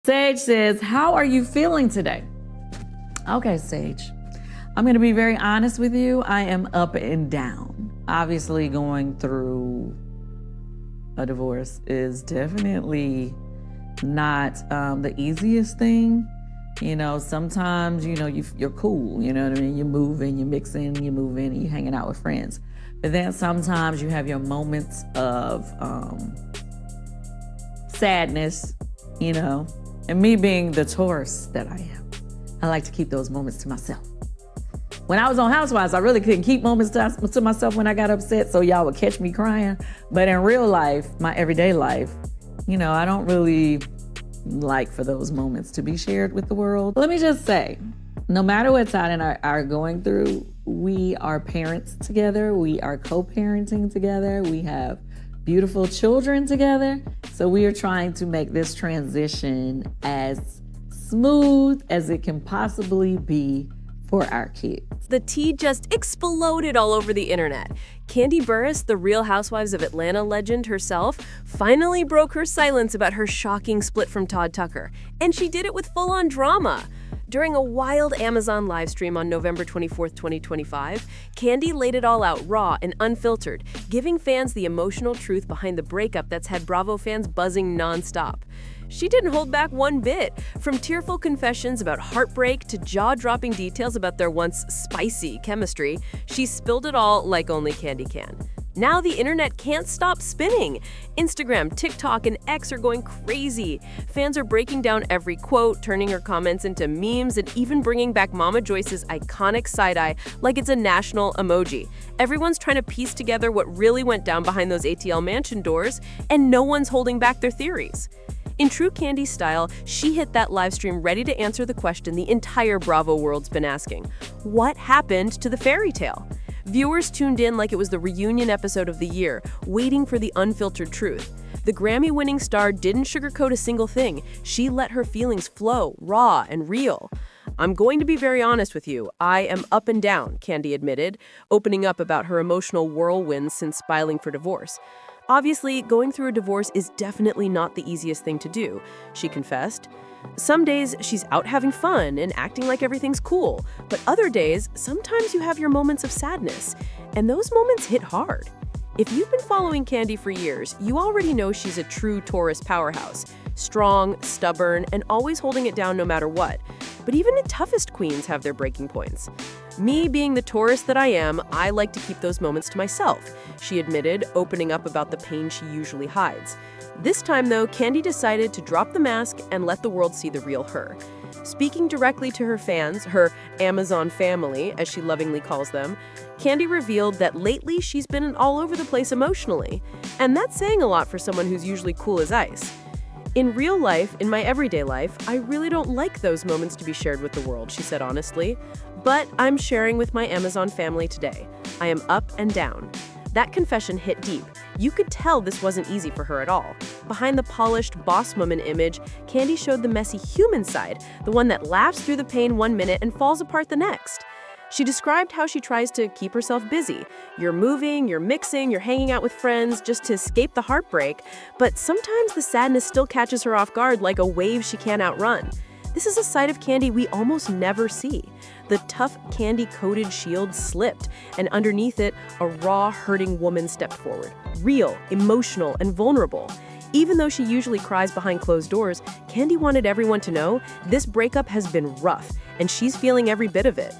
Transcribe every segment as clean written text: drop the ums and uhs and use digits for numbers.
Sage says, how are you feeling today? Okay, Sage, I'm going to be very honest with you. I am up and down. Obviously, going through a divorce is definitely not the easiest thing. You know, sometimes, you're cool, you know what I mean? You're moving, you're mixing, you're moving, you're hanging out with friends. But then sometimes you have your moments of sadness, and me being the Taurus that I am, I like to keep those moments to myself. When I was on Housewives, I really couldn't keep moments to myself when I got upset, so y'all would catch me crying. But in real life, my everyday life, I don't really like for those moments to be shared with the world. Let me just say, no matter what Todd and I are going through, we are parents together. We are co-parenting together. We have beautiful children together. So we are trying to make this transition as smooth as it can possibly be for our kids. The tea just exploded all over the internet. Kandi Burruss, the Real Housewives of Atlanta legend herself, finally broke her silence about her shocking split from Todd Tucker. And she did it with full-on drama. During a wild Amazon livestream on November 24, 2025, Kandi laid it all out raw and unfiltered, giving fans the emotional truth behind the breakup that's had Bravo fans buzzing nonstop. She didn't hold back one bit. From tearful confessions about heartbreak to jaw-dropping details about their once spicy chemistry, she spilled it all like only Kandi can. Now the internet can't stop spinning. Instagram, TikTok, and X are going crazy. Fans are breaking down every quote, turning her comments into memes, and even bringing back Mama Joyce's iconic side-eye like it's a national emoji. Everyone's trying to piece together what really went down behind those ATL mansion doors, and no one's holding back their theories. In true Kandi style, she hit that live stream ready to answer the question the entire Bravo world's been asking. What happened to the fairy tale? Viewers tuned in like it was the reunion episode of the year, waiting for the unfiltered truth. The Grammy-winning star didn't sugarcoat a single thing. She let her feelings flow, raw and real. I'm going to be very honest with you. I am up and down, Kandi admitted, opening up about her emotional whirlwinds since filing for divorce. Obviously, going through a divorce is definitely not the easiest thing to do, she confessed. Some days, she's out having fun and acting like everything's cool. But other days, sometimes you have your moments of sadness. And those moments hit hard. If you've been following Kandi for years, you already know she's a true Taurus powerhouse. Strong, stubborn, and always holding it down no matter what. But even the toughest queens have their breaking points. Me being the Taurus that I am, I like to keep those moments to myself, she admitted, opening up about the pain she usually hides. This time, though, Kandi decided to drop the mask and let the world see the real her. Speaking directly to her fans, her Amazon family, as she lovingly calls them, Kandi revealed that lately she's been all over the place emotionally. And that's saying a lot for someone who's usually cool as ice. In real life, in my everyday life, I really don't like those moments to be shared with the world, she said honestly. But I'm sharing with my Amazon family today. I am up and down. That confession hit deep. You could tell this wasn't easy for her at all. Behind the polished boss woman image, Kandi showed the messy human side, the one that laughs through the pain one minute and falls apart the next. She described how she tries to keep herself busy. You're moving, you're mixing, you're hanging out with friends just to escape the heartbreak, but sometimes the sadness still catches her off guard like a wave she can't outrun. This is a side of Kandi we almost never see. The tough Kandi-coated shield slipped, and underneath it, a raw, hurting woman stepped forward. Real, emotional, and vulnerable. Even though she usually cries behind closed doors, Kandi wanted everyone to know this breakup has been rough, and she's feeling every bit of it.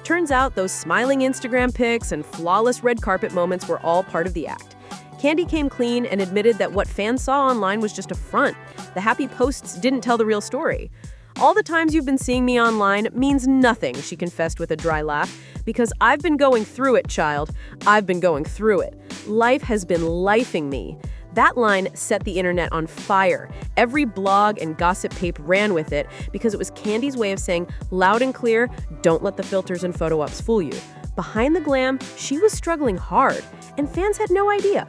Turns out those smiling Instagram pics and flawless red carpet moments were all part of the act. Kandi came clean and admitted that what fans saw online was just a front. The happy posts didn't tell the real story. All the times you've been seeing me online means nothing, she confessed with a dry laugh, because I've been going through it, child. I've been going through it. Life has been lifing me. That line set the internet on fire. Every blog and gossip pape ran with it because it was Kandi's way of saying loud and clear, don't let the filters and photo ops fool you. Behind the glam, she was struggling hard, and fans had no idea.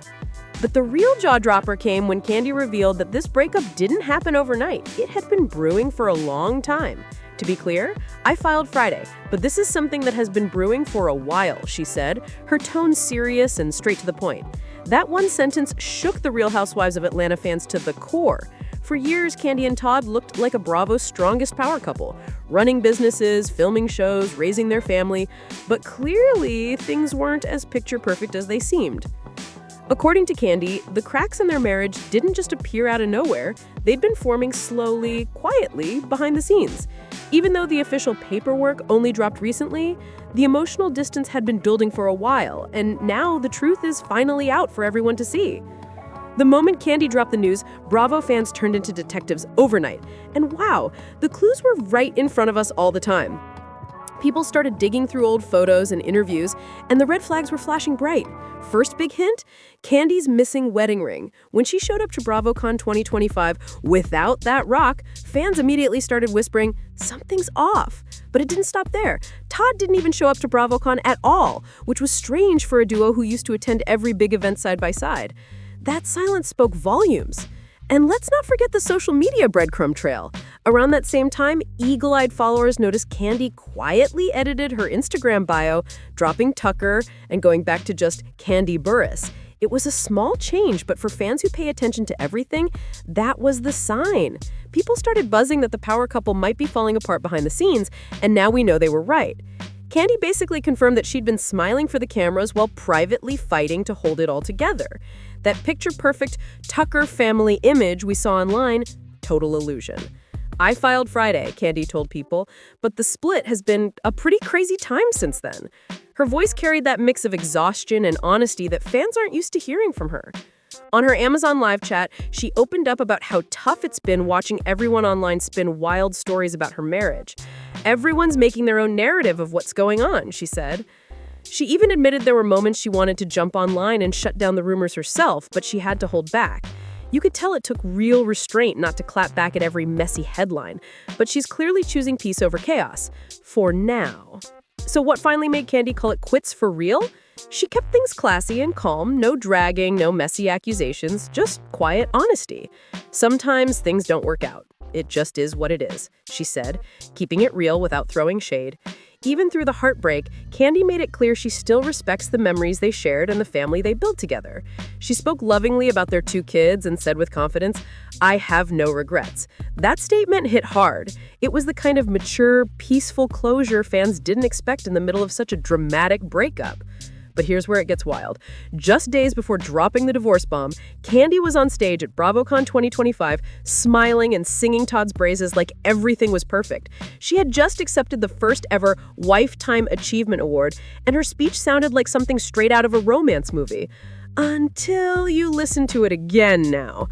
But the real jaw-dropper came when Kandi revealed that this breakup didn't happen overnight. It had been brewing for a long time. To be clear, I filed Friday, but this is something that has been brewing for a while, she said, her tone serious and straight to the point. That one sentence shook the Real Housewives of Atlanta fans to the core. For years, Kandi and Todd looked like a Bravo's strongest power couple, running businesses, filming shows, raising their family, but clearly things weren't as picture-perfect as they seemed. According to Kandi, the cracks in their marriage didn't just appear out of nowhere. They'd been forming slowly, quietly, behind the scenes. Even though the official paperwork only dropped recently, the emotional distance had been building for a while, and now the truth is finally out for everyone to see. The moment Kandi dropped the news, Bravo fans turned into detectives overnight. And wow, the clues were right in front of us all the time. People started digging through old photos and interviews, and the red flags were flashing bright. First big hint? Kandi's missing wedding ring. When she showed up to BravoCon 2025 without that rock, fans immediately started whispering, something's off. But it didn't stop there. Todd didn't even show up to BravoCon at all, which was strange for a duo who used to attend every big event side by side. That silence spoke volumes. And let's not forget the social media breadcrumb trail. Around that same time, eagle-eyed followers noticed Kandi quietly edited her Instagram bio, dropping Tucker and going back to just Kandi Burruss. It was a small change, but for fans who pay attention to everything, that was the sign. People started buzzing that the power couple might be falling apart behind the scenes, and now we know they were right. Kandi basically confirmed that she'd been smiling for the cameras while privately fighting to hold it all together. That picture-perfect Tucker family image we saw online, total illusion. I filed Friday, Kandi told People, but the split has been a pretty crazy time since then. Her voice carried that mix of exhaustion and honesty that fans aren't used to hearing from her. On her Amazon Live chat, she opened up about how tough it's been watching everyone online spin wild stories about her marriage. Everyone's making their own narrative of what's going on, she said. She even admitted there were moments she wanted to jump online and shut down the rumors herself, but she had to hold back. You could tell it took real restraint not to clap back at every messy headline, but she's clearly choosing peace over chaos. For now. So what finally made Kandi call it quits for real? She kept things classy and calm, no dragging, no messy accusations, just quiet honesty. Sometimes things don't work out. It just is what it is, she said, keeping it real without throwing shade. Even through the heartbreak, Kandi made it clear she still respects the memories they shared and the family they built together. She spoke lovingly about their 2 kids and said with confidence, "I have no regrets." That statement hit hard. It was the kind of mature, peaceful closure fans didn't expect in the middle of such a dramatic breakup. But here's where it gets wild. Just days before dropping the divorce bomb, Kandi was on stage at BravoCon 2025, smiling and singing Todd's praises like everything was perfect. She had just accepted the first ever Lifetime Achievement Award, and her speech sounded like something straight out of a romance movie. Until you listen to it again now.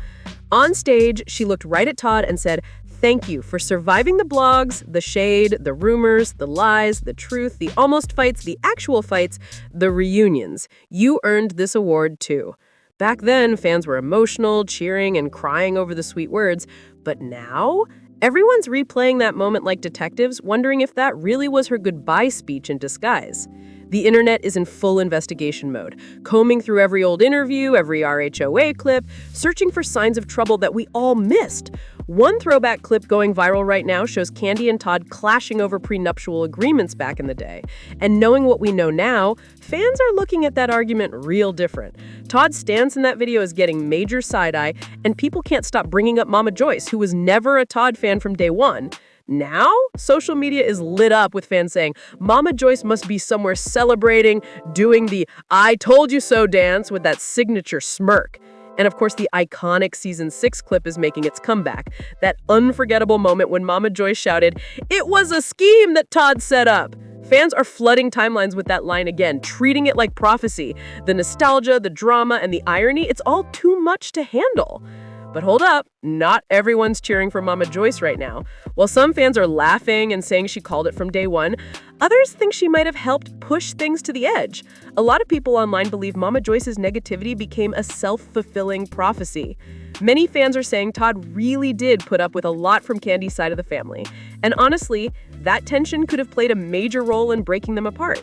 On stage, she looked right at Todd and said, "Thank you for surviving the blogs, the shade, the rumors, the lies, the truth, the almost fights, the actual fights, the reunions. You earned this award too." Back then, fans were emotional, cheering, and crying over the sweet words. But now, everyone's replaying that moment like detectives, wondering if that really was her goodbye speech in disguise. The internet is in full investigation mode, combing through every old interview, every RHOA clip, searching for signs of trouble that we all missed. One throwback clip going viral right now shows Kandi and Todd clashing over prenuptial agreements back in the day. And knowing what we know now, fans are looking at that argument real different. Todd's stance in that video is getting major side-eye, and people can't stop bringing up Mama Joyce, who was never a Todd fan from day one. Now, social media is lit up with fans saying, Mama Joyce must be somewhere celebrating, doing the "I told you so" dance with that signature smirk. And of course, the iconic Season 6 clip is making its comeback. That unforgettable moment when Mama Joyce shouted, "It was a scheme that Todd set up." Fans are flooding timelines with that line again, treating it like prophecy. The nostalgia, the drama, and the irony, it's all too much to handle. But hold up, not everyone's cheering for Mama Joyce right now. While some fans are laughing and saying she called it from day one, others think she might have helped push things to the edge. A lot of people online believe Mama Joyce's negativity became a self-fulfilling prophecy. Many fans are saying Todd really did put up with a lot from Kandi's side of the family. And honestly, that tension could have played a major role in breaking them apart.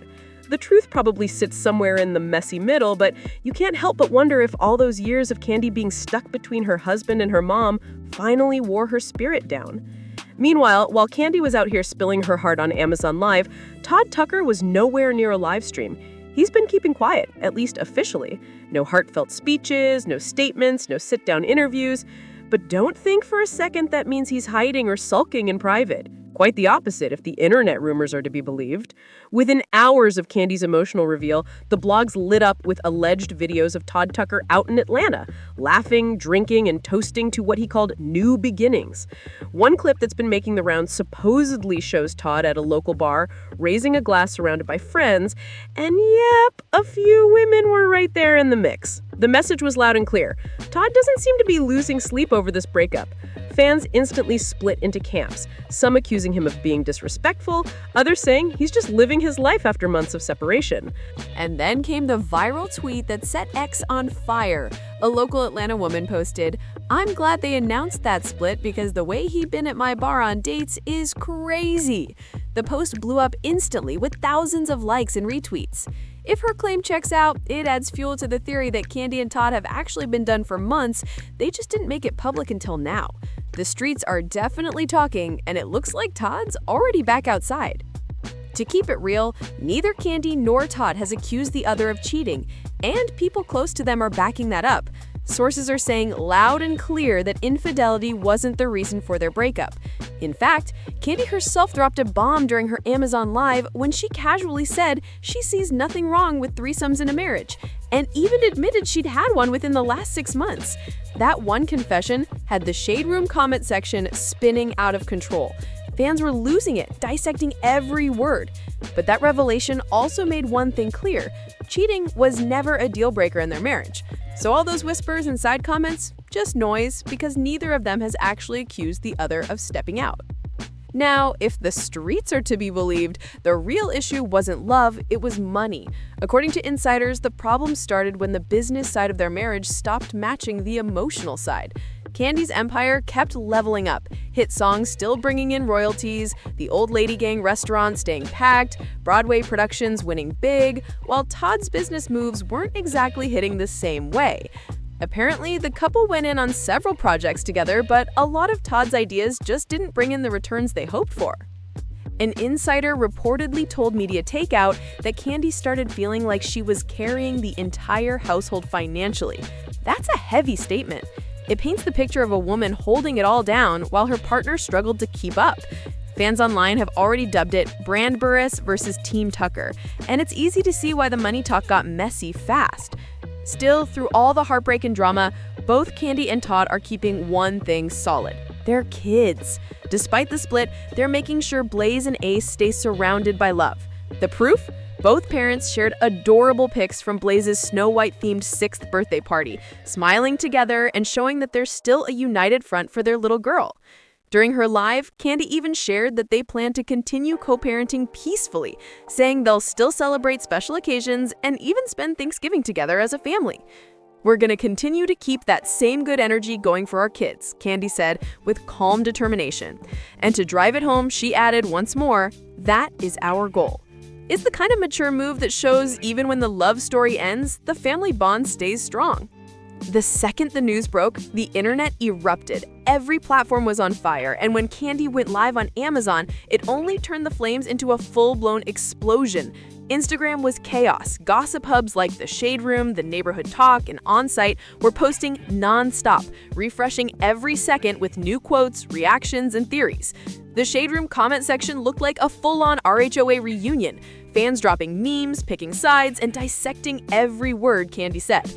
The truth probably sits somewhere in the messy middle, but you can't help but wonder if all those years of Kandi being stuck between her husband and her mom finally wore her spirit down. Meanwhile, while Kandi was out here spilling her heart on Amazon Live, Todd Tucker was nowhere near a live stream. He's been keeping quiet, at least officially. No heartfelt speeches, no statements, no sit-down interviews. But don't think for a second that means he's hiding or sulking in private. Quite the opposite, if the internet rumors are to be believed. Within hours of Kandi's emotional reveal, the blogs lit up with alleged videos of Todd Tucker out in Atlanta, laughing, drinking, and toasting to what he called new beginnings. One clip that's been making the rounds supposedly shows Todd at a local bar, raising a glass surrounded by friends, and yep, a few women were right there in the mix. The message was loud and clear. Todd doesn't seem to be losing sleep over this breakup. Fans instantly split into camps, some accusing him of being disrespectful, others saying he's just living his life after months of separation. And then came the viral tweet that set X on fire. A local Atlanta woman posted, "I'm glad they announced that split because the way he'd been at my bar on dates is crazy." The post blew up instantly with thousands of likes and retweets. If her claim checks out, it adds fuel to the theory that Kandi and Todd have actually been done for months, they just didn't make it public until now. The streets are definitely talking, and it looks like Todd's already back outside. To keep it real, neither Kandi nor Todd has accused the other of cheating, and people close to them are backing that up. Sources are saying loud and clear that infidelity wasn't the reason for their breakup. In fact, Kandi herself dropped a bomb during her Amazon Live when she casually said she sees nothing wrong with threesomes in a marriage, and even admitted she'd had one within the last 6 months. That one confession had the Shade Room comment section spinning out of control. Fans were losing it, dissecting every word. But that revelation also made one thing clear: cheating was never a deal breaker in their marriage. So all those whispers and side comments, just noise, because neither of them has actually accused the other of stepping out. Now, if the streets are to be believed, the real issue wasn't love, it was money. According to insiders, the problem started when the business side of their marriage stopped matching the emotional side. Kandi's empire kept leveling up, hit songs still bringing in royalties, the Old Lady Gang restaurant staying packed, Broadway productions winning big, while Todd's business moves weren't exactly hitting the same way. Apparently, the couple went in on several projects together, but a lot of Todd's ideas just didn't bring in the returns they hoped for. An insider reportedly told Media Takeout that Kandi started feeling like she was carrying the entire household financially. That's a heavy statement. It paints the picture of a woman holding it all down while her partner struggled to keep up. Fans online have already dubbed it Brand Burruss versus Team Tucker, and it's easy to see why the money talk got messy fast. Still, through all the heartbreak and drama, both Kandi and Todd are keeping one thing solid: their kids. Despite the split, they're making sure Blaze and Ace stay surrounded by love. The proof? Both parents shared adorable pics from Blaze's Snow White-themed 6th birthday party, smiling together and showing that there's still a united front for their little girl. During her live, Kandi even shared that they plan to continue co-parenting peacefully, saying they'll still celebrate special occasions and even spend Thanksgiving together as a family. "We're going to continue to keep that same good energy going for our kids," Kandi said with calm determination. And to drive it home, she added once more, "That is our goal." It's the kind of mature move that shows even when the love story ends, the family bond stays strong. The second the news broke, the internet erupted. Every platform was on fire, and when Kandi went live on Amazon, it only turned the flames into a full-blown explosion. Instagram was chaos. Gossip hubs like The Shade Room, The Neighborhood Talk, and Onsite were posting non-stop, refreshing every second with new quotes, reactions, and theories. The Shade Room comment section looked like a full-on RHOA reunion, fans dropping memes, picking sides, and dissecting every word Kandi said.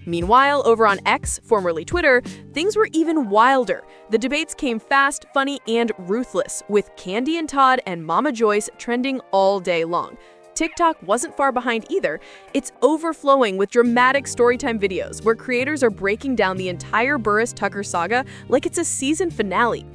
Meanwhile, over on X, formerly Twitter, things were even wilder. The debates came fast, funny, and ruthless, with Kandi and Todd and Mama Joyce trending all day long. TikTok wasn't far behind either. It's overflowing with dramatic storytime videos where creators are breaking down the entire Burruss-Tucker saga like it's a season finale.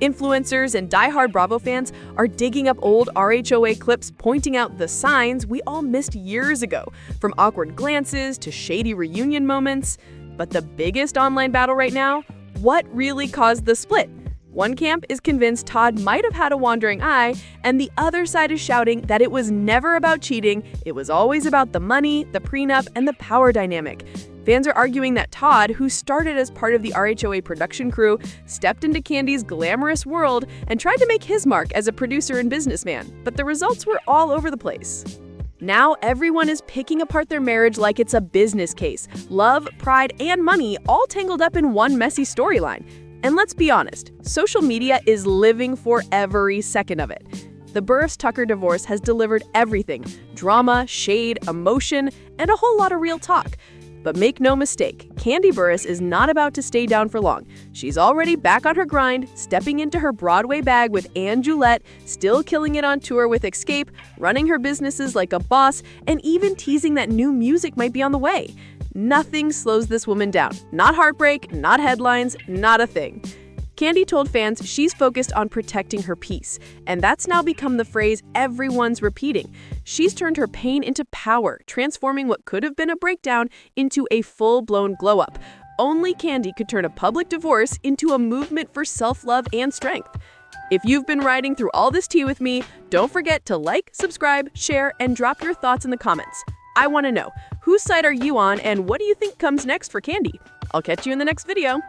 Influencers and diehard Bravo fans are digging up old RHOA clips pointing out the signs we all missed years ago, from awkward glances to shady reunion moments. But the biggest online battle right now? What really caused the split? One camp is convinced Todd might have had a wandering eye, and the other side is shouting that it was never about cheating, it was always about the money, the prenup, and the power dynamic. Fans are arguing that Todd, who started as part of the RHOA production crew, stepped into Kandi's glamorous world and tried to make his mark as a producer and businessman, but the results were all over the place. Now everyone is picking apart their marriage like it's a business case. Love, pride, and money all tangled up in one messy storyline. And let's be honest, social media is living for every second of it. The Burruss-Tucker divorce has delivered everything: drama, shade, emotion, and a whole lot of real talk. But make no mistake, Kandi Burruss is not about to stay down for long. She's already back on her grind, stepping into her Broadway bag with Anne Julette, still killing it on tour with Escape, running her businesses like a boss, and even teasing that new music might be on the way. Nothing slows this woman down. Not heartbreak, not headlines, not a thing. Kandi told fans she's focused on protecting her peace, and that's now become the phrase everyone's repeating. She's turned her pain into power, transforming what could have been a breakdown into a full-blown glow-up. Only Kandi could turn a public divorce into a movement for self-love and strength. If you've been riding through all this tea with me, don't forget to like, subscribe, share, and drop your thoughts in the comments. I want to know, whose side are you on, and what do you think comes next for Kandi? I'll catch you in the next video.